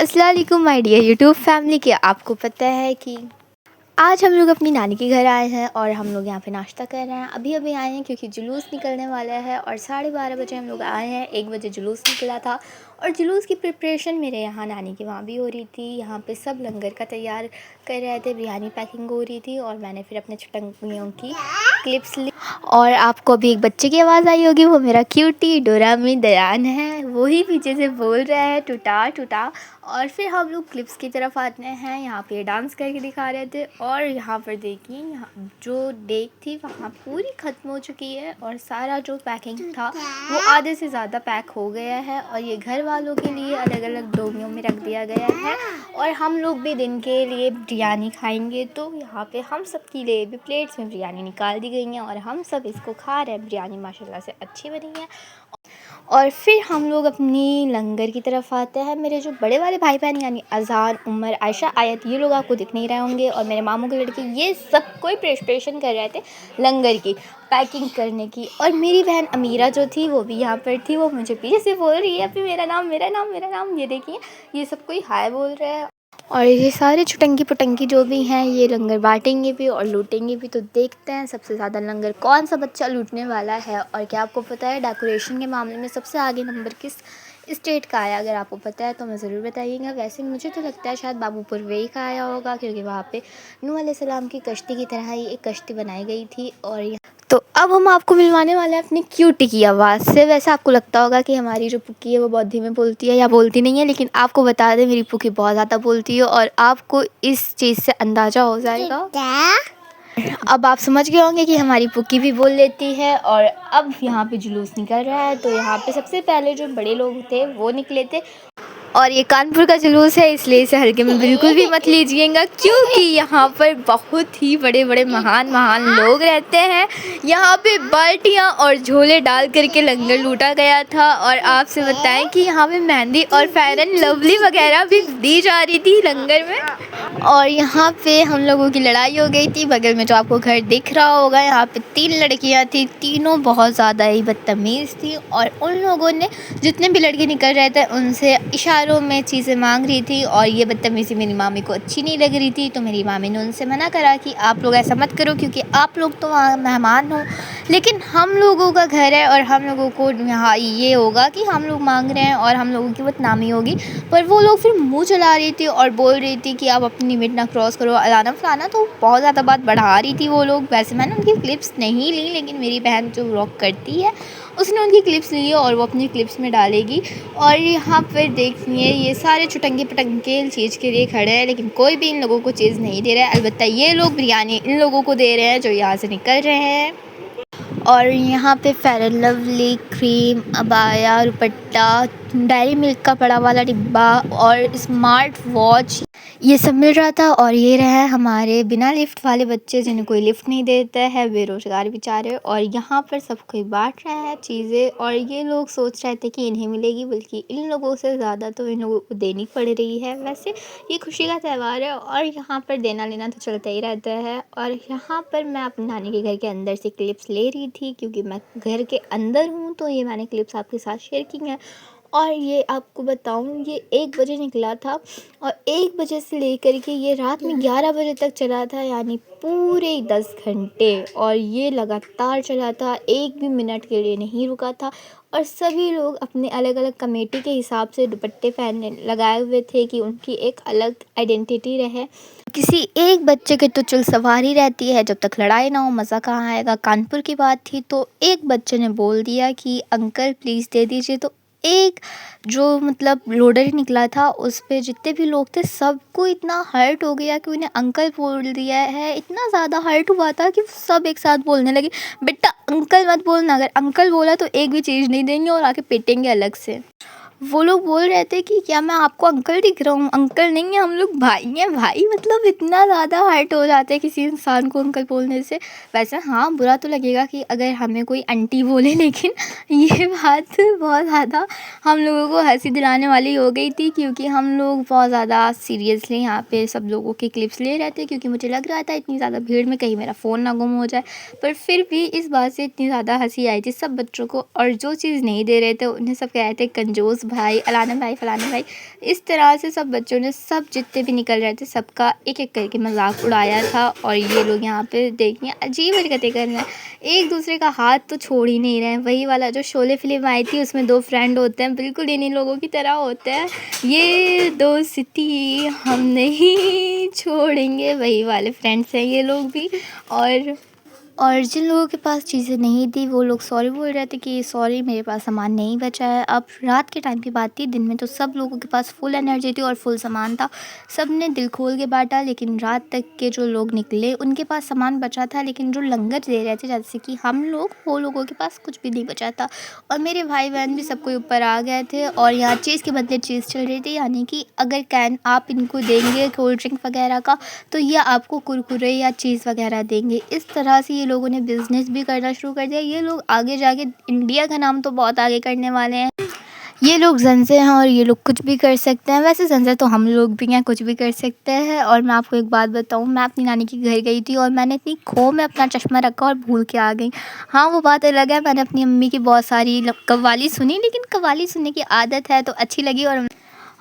अस्सलाम वालेकुम my dear YouTube family के आपको पता है कि आज हम लोग अपनी नानी के घर आए हैं और हम लोग यहाँ पे नाश्ता कर रहे हैं। अभी अभी आए हैं क्योंकि जुलूस निकलने वाला है और 12:30 बजे हम लोग आए हैं। 1 बजे जुलूस निकला था और जुलूस की प्रिपरेशन मेरे यहाँ नानी के वहाँ भी हो रही थी। यहाँ पे सब लंगर का तैयार कर रहे थे, बिरयानी पैकिंग हो रही थी और मैंने फिर अपने चुटंगियों की क्लिप्स ली। और आपको अभी एक बच्चे की आवाज़ आई होगी, वो मेरा क्यूटी डोरामी दयान है, वही पीछे से बोल रहा है टूटा टूटा। और फिर हम लोग क्लिप्स की तरफ आते हैं। यहाँ पे डांस करके दिखा रहे थे और यहाँ पर देखिए यहाँ जो डेक थी वहाँ पूरी ख़त्म हो चुकी है और सारा जो पैकिंग था वो आधे से ज़्यादा पैक हो गया है और ये घर वालों के लिए अलग अलग डोमियों में रख दिया गया है। और हम लोग भी दिन के लिए बिरयानी खाएंगे तो यहाँ पे हम सब के लिए भी प्लेट्स में बिरयानी निकाल दी गई है और हम सब इसको खा रहे हैं। बिरयानी माशाल्लाह से अच्छी बनी है। और फिर हम लोग अपनी लंगर की तरफ आते हैं। मेरे जो बड़े वाले भाई बहन यानी अज़ान, उमर, आयशा, आयत, ये लोग आपको दिख नहीं रहे होंगे और मेरे मामू के लड़के, ये सब कोई प्रिपरेशन कर रहे थे लंगर की पैकिंग करने की। और मेरी बहन अमीरा जो थी वो भी यहाँ पर थी, वो मुझे पीछे से बोल रही है अभी मेरा नाम मेरा नाम मेरा नाम। ये देखिए ये सब कोई हाय बोल रहा है। और ये सारे छुटंकी पुटंकी जो भी हैं ये लंगर बांटेंगे भी और लूटेंगे भी। तो देखते हैं सबसे ज़्यादा लंगर कौन सा बच्चा लूटने वाला है। और क्या आपको पता है डेकोरेशन के मामले में सबसे आगे नंबर किस स्टेट का आया? अगर आपको पता है तो हमें ज़रूर बताइएगा। वैसे मुझे तो लगता है शायद बाबूपुर वे का आया होगा क्योंकि वहाँ पे नूह अलैहिस्सलाम की कश्ती की तरह ही एक कश्ती बनाई गई थी। और तो अब हम आपको मिलवाने वाले हैं अपनी क्यूटी की आवाज़ से। वैसे आपको लगता होगा कि हमारी जो पुक्की है वो बहुत धीमे बोलती है या बोलती नहीं है, लेकिन आपको बता दें मेरी पुक्की बहुत ज़्यादा बोलती है और आपको इस चीज़ से अंदाज़ा हो जाएगा। अब आप समझ गए होंगे कि हमारी पुक्की भी बोल लेती है। और अब यहाँ पे जुलूस निकल रहा है तो यहाँ पे सबसे पहले जो बड़े लोग थे वो निकले थे। और ये कानपुर का जुलूस है इसलिए इसे हल्के में बिल्कुल भी मत लीजिएगा क्योंकि यहाँ पर बहुत ही बड़े बड़े महान महान लोग रहते हैं। यहाँ पे बाल्टियाँ और झोले डाल करके लंगर लूटा गया था। और आपसे बताएं कि यहाँ पे मेहंदी और फेयर एंड लवली वगैरह भी दी जा रही थी लंगर में। और यहाँ पे हम लोगों की लड़ाई हो गई थी। बगल में जो आपको घर दिख रहा होगा यहाँ पे 3 लड़कियाँ थी, तीनों बहुत ज़्यादा ही बदतमीज़ थी और उन लोगों ने जितने भी लड़के निकल रहे थे उनसे इशारों में चीज़ें मांग रही थी और ये बदतमीज़ी मेरी मामी को अच्छी नहीं लग रही थी। तो मेरी मामी ने उनसे मना करा कि आप लोग ऐसा मत करो क्योंकि आप लोग तो वहाँ मेहमान हो, लेकिन हम लोगों का घर है और हम लोगों को यहाँ ये होगा कि हम लोग मांग रहे हैं और हम लोगों की बदनामी होगी। पर वो लोग फिर मुँह चला रही थी और बोल रही थी कि आप अपनी लिमिट ना क्रॉस करो, अलाना फलाना। तो बहुत ज़्यादा बात बढ़ा रही थी वो लोग। वैसे मैंने उनकी क्लिप्स नहीं ली, लेकिन मेरी बहन जो व्लॉग करती है उसने उनकी क्लिप्स ली और वो अपनी क्लिप्स में डालेगी। और यहाँ पर देखिए ये सारे छुटंगे पटंगे चीज़ के लिए खड़े हैं, लेकिन कोई भी इन लोगों को चीज़ नहीं दे रहा है। अलबत्ता ये लोग बिरयानी इन लोगों को दे रहे हैं जो यहाँ से निकल रहे हैं। और यहाँ पे fair and lovely, cream, abaya, dupatta, dairy milk का बड़ा वाला डिब्बा और स्मार्ट वॉच ये सब मिल रहा था। और ये रहे हमारे बिना लिफ्ट वाले बच्चे जिन्हें कोई लिफ्ट नहीं देता है, बेरोज़गार बेचारे। और यहाँ पर सब कोई बांट रहे हैं चीज़ें और ये लोग सोच रहे थे कि इन्हें मिलेगी, बल्कि इन लोगों से ज़्यादा तो इन लोगों को देनी पड़ रही है। वैसे ये खुशी का त्यौहार है और यहाँ पर देना लेना तो चलता ही रहता है। और यहाँ पर मैं अपनी नानी के घर के अंदर से क्लिप्स ले रही थी क्योंकि मैं घर के अंदर हूँ, तो ये मैंने क्लिप्स आपके साथ शेयर की हैं। और ये आपको बताऊँ ये 1 बजे निकला था और 1 बजे से लेकर के ये रात में 11 बजे तक चला था, यानी पूरे 10 घंटे। और ये लगातार चला था, एक भी मिनट के लिए नहीं रुका था। और सभी लोग अपने अलग अलग कमेटी के हिसाब से दुपट्टे पहनने लगाए हुए थे कि उनकी एक अलग आइडेंटिटी रहे। किसी एक बच्चे की तो चुल सवारी रहती है, जब तक लड़ाई ना हो मज़ा कहाँ आएगा। कानपुर की बात थी तो एक बच्चे ने बोल दिया कि अंकल प्लीज़ दे दीजिए, तो एक जो मतलब लोडर ही निकला था उस पे जितने भी लोग थे सबको इतना हर्ट हो गया कि उन्हें अंकल बोल दिया है। इतना ज़्यादा हर्ट हुआ था कि सब एक साथ बोलने लगे बेटा अंकल मत बोलना, अगर अंकल बोला तो एक भी चीज़ नहीं देंगे और आके पीटेंगे अलग से। वो लोग बोल रहे थे कि क्या मैं आपको अंकल दिख रहा हूँ? अंकल नहीं है, हम लोग भाई हैं। भाई मतलब इतना ज़्यादा हर्ट हो जाता है किसी इंसान को अंकल बोलने से। वैसे हाँ बुरा तो लगेगा कि अगर हमें कोई आंटी बोले, लेकिन ये बात बहुत ज़्यादा हम लोगों को हंसी दिलाने वाली हो गई थी क्योंकि हम लोग बहुत ज़्यादा सीरियसली यहाँ पे सब लोगों की क्लिप्स ले रहे थे क्योंकि मुझे लग रहा था इतनी ज़्यादा भीड़ में कहीं मेरा फ़ोन ना गुम हो जाए। पर फिर भी इस बात से इतनी ज़्यादा हंसी आई थी सब बच्चों को। और जो चीज़ नहीं दे रहे थे उन्हें सब कह रहे थे कंजूस भाई, अलाना भाई, फलाना भाई। इस तरह से सब बच्चों ने सब जितने भी निकल रहे थे सबका एक-एक करके मज़ाक उड़ाया था और ये लोग यहाँ पे देखिए अजीब हरकतें कर रहे हैं। एक दूसरे का हाथ तो छोड़ ही नहीं रहे हैं। वही वाला जो शोले फ़िल्म आई थी उसमें 2 फ्रेंड होते हैं, बिल्कुल इन्हीं लोगों की तरह होते हैं। ये दोस्ती हम नहीं छोड़ेंगे, वही वाले फ्रेंड्स हैं ये लोग भी। और जिन लोगों के पास चीज़ें नहीं थी वो लोग सॉरी बोल रहे थे कि सॉरी मेरे पास सामान नहीं बचा है। अब रात के टाइम की बात थी, दिन में तो सब लोगों के पास फुल एनर्जी थी और फुल सामान था। सब ने दिल खोल के बाँटा, लेकिन रात तक के जो लोग निकले उनके पास सामान बचा था, लेकिन जो लंगर दे रहे थे जैसे कि हम लोग, वो लोगों के पास कुछ भी नहीं बचा था। और मेरे भाई-बहन भी सब कोई ऊपर आ गए थे और यहाँ चीज़ के बदले चीज़ चल रही थी, यानी कि अगर कैन आप इनको देंगे कोल्ड ड्रिंक वगैरह का तो ये आपको कुरकुरे या चीज़ वगैरह देंगे। इस तरह से ये लोगों ने बिज़नेस भी करना शुरू कर दिया। ये लोग आगे जाके इंडिया का नाम तो बहुत आगे करने वाले हैं। ये लोग ज़ंज़े हैं और ये लोग कुछ भी कर सकते हैं। वैसे ज़ंज़े तो हम लोग भी हैं, कुछ भी कर सकते हैं। और मैं आपको एक बात बताऊँ, मैं अपनी नानी के घर गई थी और मैंने इतनी खो में अपना चश्मा रखा और भूल के आ गई। हाँ, वो बात अलग है, मैंने अपनी अम्मी की बहुत सारी कव्वाली सुनी, लेकिन कव्वाली सुनने की आदत है तो अच्छी लगी।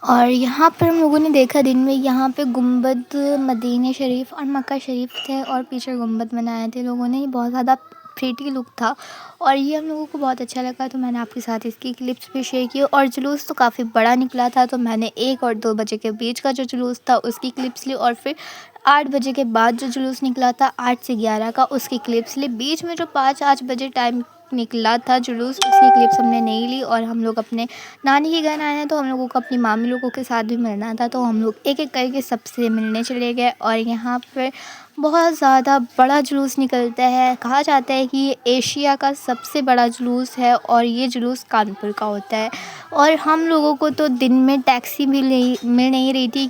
और यहाँ पर हम लोगों ने देखा दिन में, यहाँ पे गुंबद, मदीना शरीफ और मक्का शरीफ थे और पीछे गुंबद बनाए थे लोगों ने। ये बहुत ज़्यादा प्रीटी लुक था और ये हम लोगों को बहुत अच्छा लगा, तो मैंने आपके साथ इसकी क्लिप्स भी शेयर की। और जुलूस तो काफ़ी बड़ा निकला था, तो मैंने 1 और 2 बजे के बीच का जो जुलूस था उसकी क्लिप्स ली और फिर 8 बजे के बाद जो जुलूस निकला था 8 से 11 का, उसकी क्लिप्स ली। बीच में जो 5-8 बजे टाइम निकला था जुलूस, उसकी क्लिप्स हमने नहीं ली। और हम लोग अपने नानी के घर आए हैं तो हम लोगों को अपनी मामी लोगों के साथ भी मिलना था, तो हम लोग एक-एक करके सबसे मिलने चले गए। और यहाँ पर बहुत ज़्यादा बड़ा जुलूस निकलता है। कहा जाता है कि ये एशिया का सबसे बड़ा जुलूस है और ये जुलूस कानपुर का होता है। और हम लोगों को तो दिन में टैक्सी मिल नहीं रही थी,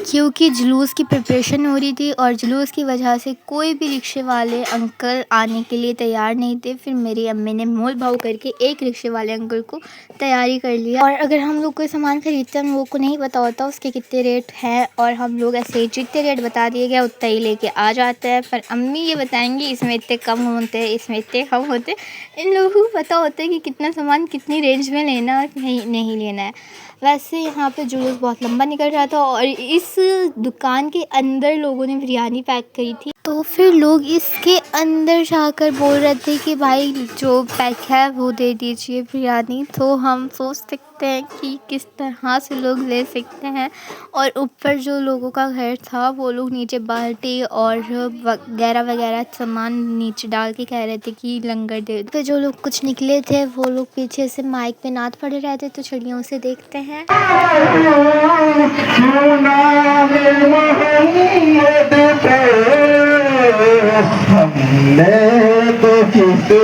क्योंकि जुलूस की प्रिपरेशन हो रही थी और जुलूस की वजह से कोई भी रिक्शे वाले अंकल आने के लिए तैयार नहीं थे। फिर मेरी अम्मी ने मोल भाव करके एक रिक्शे वाले अंकल को तैयारी कर लिया। और अगर हम लोग कोई सामान खरीदते हैं, हम लोगों को नहीं पता होता उसके कितने रेट हैं और हम लोग ऐसे ही जितने रेट बता दिए गया उतना ही लेके आ जाते हैं। पर अम्मी ये बताएंगी इसमें इतने कम होते हैं, इसमें इतने कम होते हैं। इन लोगों को पता होता है कि कितना सामान कितनी रेंज में लेना और नहीं लेना है। वैसे यहाँ पे जुलूस बहुत लंबा निकल रहा था और इस दुकान के अंदर लोगों ने बिरयानी पैक करी थी, तो फिर लोग इसके अंदर जाकर बोल रहे थे कि भाई जो पैक है वो दे दीजिए बिरयानी। तो हम सोच सकते हैं कि किस तरह से लोग ले सकते हैं। और ऊपर जो लोगों का घर था वो लोग नीचे बाल्टी और वगैरह वगैरह सामान नीचे डाल के कह रहे थे कि लंगर दे। तो जो लोग कुछ निकले थे वो लोग पीछे से माइक पे नात पढ़ रहे थे, तो चिड़ियों से देखते हैं। हमने तो किसी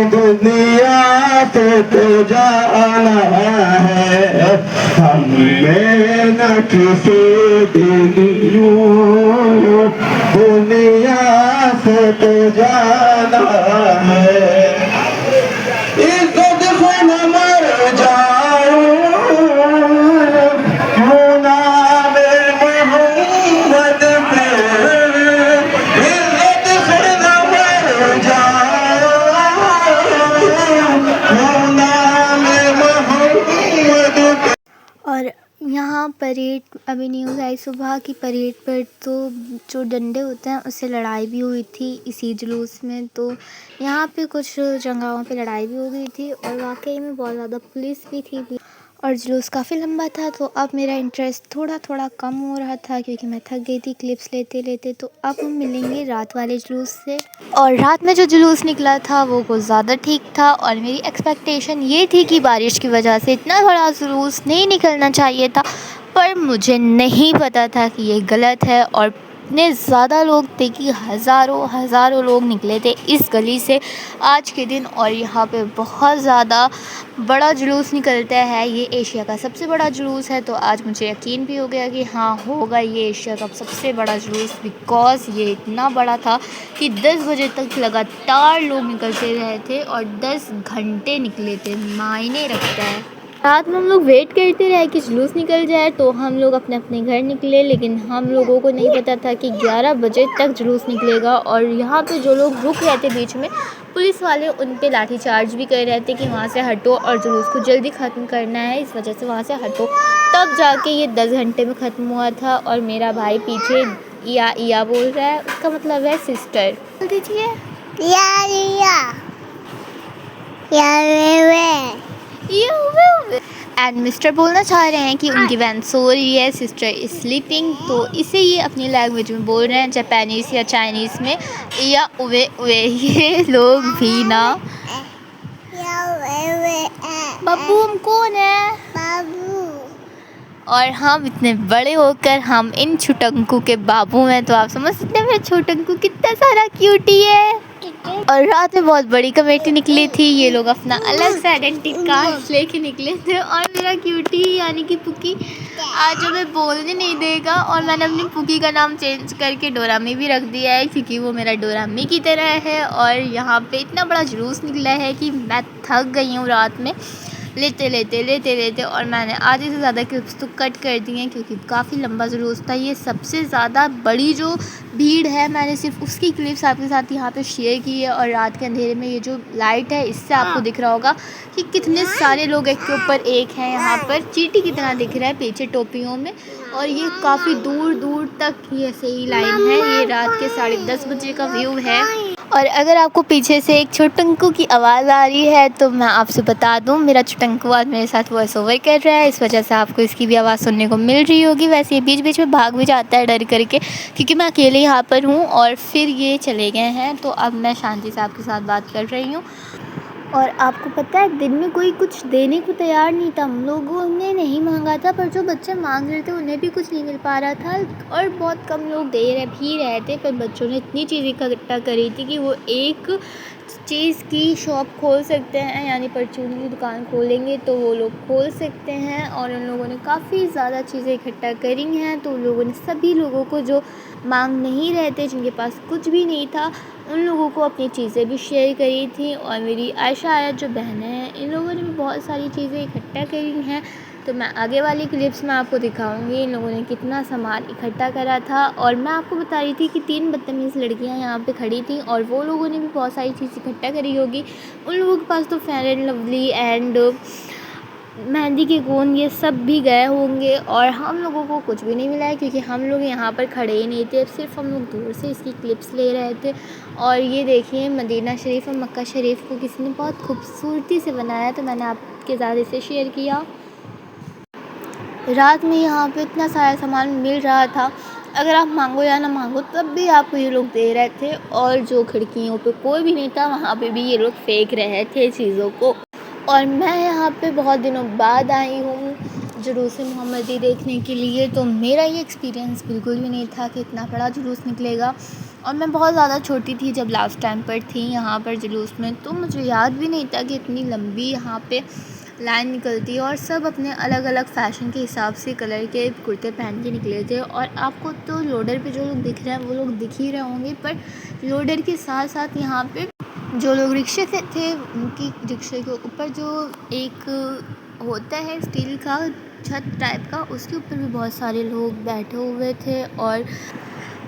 दुनिया से तो जाना है, हमने न किसी दुनिया से तो जाना है। इज्जत से न मर जाऊं, और यहाँ परेड, अभी न्यूज़ आई सुबह की परेड पर तो जो डंडे होते हैं उससे लड़ाई भी हुई थी इसी जुलूस में। तो यहाँ पे कुछ जगहों पे लड़ाई भी हो गई थी और वाकई में बहुत ज़्यादा पुलिस भी थी और जुलूस काफ़ी लंबा था। तो अब मेरा इंटरेस्ट थोड़ा थोड़ा कम हो रहा था क्योंकि मैं थक गई थी क्लिप्स लेते लेते। तो अब हम मिलेंगे रात वाले जुलूस से। और रात में जो जुलूस निकला था वो कुछ ज़्यादा ठीक था और मेरी एक्सपेक्टेशन ये थी कि बारिश की वजह से इतना बड़ा जुलूस नहीं निकलना चाहिए था, पर मुझे नहीं पता था कि ये गलत है। और इतने ज़्यादा लोग थे कि हज़ारों लोग निकले थे इस गली से आज के दिन। और यहाँ पे बहुत ज़्यादा बड़ा जुलूस निकलता है, ये एशिया का सबसे बड़ा जुलूस है। तो आज मुझे यकीन भी हो गया कि हाँ होगा ये एशिया का सबसे बड़ा जुलूस, बिकॉज़ ये इतना बड़ा था कि 10 बजे तक लगातार लोग निकलते रहे थे और 10 घंटे निकले थे, मायने रखता है। रात में हम लोग वेट करते रहे कि जुलूस निकल जाए तो हम लोग अपने अपने घर निकले, लेकिन हम लोगों को नहीं पता था कि 11 बजे तक जुलूस निकलेगा। और यहाँ पे जो लोग रुक रहे थे बीच में, पुलिस वाले उन पे लाठीचार्ज भी कर रहे थे कि वहाँ से हटो और जुलूस को जल्दी ख़त्म करना है, इस वजह से वहाँ से हटो। तब जाके ये 10 घंटे में ख़त्म हुआ था। और मेरा भाई पीछे या बोल रहा है, उसका मतलब है सिस्टर। बोल दीजिए एंड मिस्टर बोलना चाह रहे हैं कि उनकी वैन सो रही है, सिस्टर इज स्लीपिंग। तो इसे ये अपनी लैंग्वेज में बोल रहे हैं, जापानीज़ या चाइनीज़ में, या उवे उवे। ये लोग भी ना, बब्बू हम कौन है? और हम इतने बड़े होकर हम इन छोटंकू के बाबू हैं, तो आप समझ सकते हैं मेरा छोटंकू कितना सारा क्यूटी है। और रात में बहुत बड़ी कमेटी निकली थी, ये लोग अपना अलग से आइडेंटिटी कार्ड लेके निकले थे। और मेरा क्यूटी यानी कि पुकी आज हमें बोलने नहीं देगा, और मैंने अपनी पुकी का नाम चेंज करके डोरामी भी रख दिया है, क्योंकि वो मेरा डोरामी की तरह है। और यहाँ पे इतना बड़ा जुलूस निकला है कि मैं थक गई हूँ रात में लेते। और मैंने आधे से ज़्यादा क्लिप्स तो कट कर दी हैं, क्योंकि काफ़ी लंबा जुलूस था। ये सबसे ज़्यादा बड़ी जो भीड़ है, मैंने सिर्फ उसकी क्लिप्स आपके साथ यहाँ पे शेयर की है। और रात के अंधेरे में ये जो लाइट है, इससे आपको दिख रहा होगा कि कितने सारे लोग एक के ऊपर एक हैं। यहाँ पर चींटी की तरह दिख रहा है पीछे टोपियों में। और ये काफ़ी दूर दूर तक ये सही लाइन है। ये रात के 10:30 बजे का व्यू है। और अगर आपको पीछे से एक छोटंकू की आवाज़ आ रही है, तो मैं आपसे बता दूं, मेरा छोटंकू आज मेरे साथ वॉइस ओवर कर रहा है, इस वजह से आपको इसकी भी आवाज़ सुनने को मिल रही होगी। वैसे ये बीच बीच में भाग भी जाता है डर करके, क्योंकि मैं अकेले यहाँ पर हूँ। और फिर ये चले गए हैं, तो अब मैं शांति से आपके साथ बात कर रही हूँ। और आपको पता है, दिन में कोई कुछ देने को तैयार नहीं था। हम लोगों ने नहीं मांगा था, पर जो बच्चे मांग रहे थे उन्हें भी कुछ नहीं मिल पा रहा था। और बहुत कम लोग दे रहे भी रहे थे, पर बच्चों ने इतनी चीज़ इकट्ठा करी थी कि वो एक चीज़ की शॉप खोल सकते हैं, यानी परचून की दुकान खोलेंगे तो वो लोग खोल सकते हैं। और उन लोगों ने काफ़ी ज़्यादा चीज़ें इकट्ठा करी हैं। तो उन लोगों ने सभी लोगों को जो मांग नहीं रहे थे, जिनके पास कुछ भी नहीं था, उन लोगों को अपनी चीज़ें भी शेयर करी थी। और मेरी आयशा आयत जो बहनें हैं, इन लोगों ने भी बहुत सारी चीज़ें इकट्ठा करी हैं। तो मैं आगे वाली क्लिप्स में आपको दिखाऊंगी इन लोगों ने कितना सामान इकट्ठा करा था। और मैं आपको बता रही थी कि 3 बदतमीज़ लड़कियां यहाँ पे खड़ी थी, और वो लोगों ने भी बहुत सारी चीज़ इकट्ठा करी होगी। उन लोगों के पास तो fair and lovely and mehndi के कोन ये सब भी गए होंगे। और हम लोगों को कुछ भी नहीं मिला है, क्योंकि हम लोग यहाँ पर खड़े ही नहीं थे, सिर्फ हम लोग दूर से इसकी क्लिप्स ले रहे थे। और ये देखिए, मदीना शरीफ और मक्का शरीफ को किसी ने बहुत खूबसूरती से बनाया, तो मैंने आपके साथ इसे शेयर किया। रात में यहाँ पे इतना सारा सामान मिल रहा था, अगर आप मांगो या ना मांगो तब भी आपको ये लोग दे रहे थे। और जो खिड़कियों पे कोई भी नहीं था, वहाँ पे भी ये लोग फेंक रहे थे चीज़ों को। और मैं यहाँ पे बहुत दिनों बाद आई हूँ जुलूस मोहम्मदी देखने के लिए, तो मेरा ये एक्सपीरियंस बिल्कुल भी नहीं था कि इतना बड़ा जुलूस निकलेगा। और मैं बहुत ज़्यादा छोटी थी जब लास्ट टाइम पर थी यहाँ पर जुलूस में, तो मुझे याद भी नहीं था कि इतनी लंबी यहाँ पे लाइन निकलती है। और सब अपने अलग अलग फ़ैशन के हिसाब से कलर के कुर्ते पहन के निकले थे। और आपको तो लोडर पे जो लोग दिख रहे हैं वो लोग दिख ही रहे होंगे, पर लोडर के साथ साथ यहाँ पे जो लोग रिक्शे से थे, उनकी रिक्शे के ऊपर जो एक होता है स्टील का छत टाइप का, उसके ऊपर भी बहुत सारे लोग बैठे हुए थे।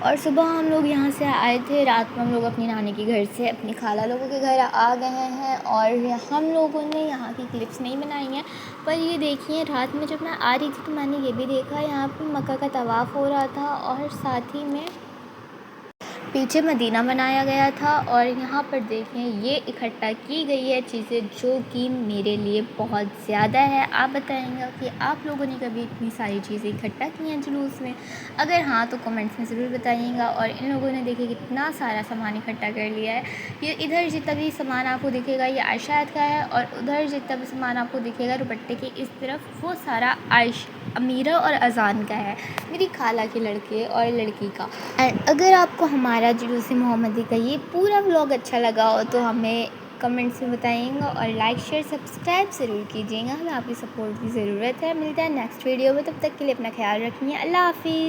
और सुबह हम लोग यहाँ से आए थे, रात में हम लोग अपनी नानी के घर से अपनी खाला लोगों के घर आ गए हैं। और हम लोगों ने यहाँ की क्लिप्स नहीं बनाई हैं, पर ये देखिए, रात में जब मैं आ रही थी तो मैंने ये भी देखा, यहाँ पे मक्का का तवाफ़ हो रहा था, और साथ ही में पीछे मदीना बनाया गया था। और यहाँ पर देखें, ये इकट्ठा की गई है चीज़ें, जो कि मेरे लिए बहुत ज़्यादा है। आप बताएंगे कि आप लोगों ने कभी इतनी सारी चीज़ें इकट्ठा की हैं जुलूस में? अगर हाँ, तो कमेंट्स में ज़रूर बताइएगा। और इन लोगों ने देखिए कितना सारा सामान इकट्ठा कर लिया है। ये इधर जितना भी सामान आपको दिखेगा ये आयशात का है, और उधर जितना भी सामान आपको दिखेगा दुपट्टे के इस तरफ, वो सारा अमीरा और अजान का है, मेरी खाला के लड़के और लड़की का। एंड अगर आपको हमारा जुलूस मोहम्मदी का ये पूरा व्लॉग अच्छा लगा हो, तो हमें कमेंट्स में बताइएगा। और लाइक शेयर सब्सक्राइब ज़रूर कीजिएगा, हमें आपकी सपोर्ट की ज़रूरत है। मिलता है नेक्स्ट वीडियो में, तब तक के लिए अपना ख्याल रखिए। अल्लाह हाफिज़।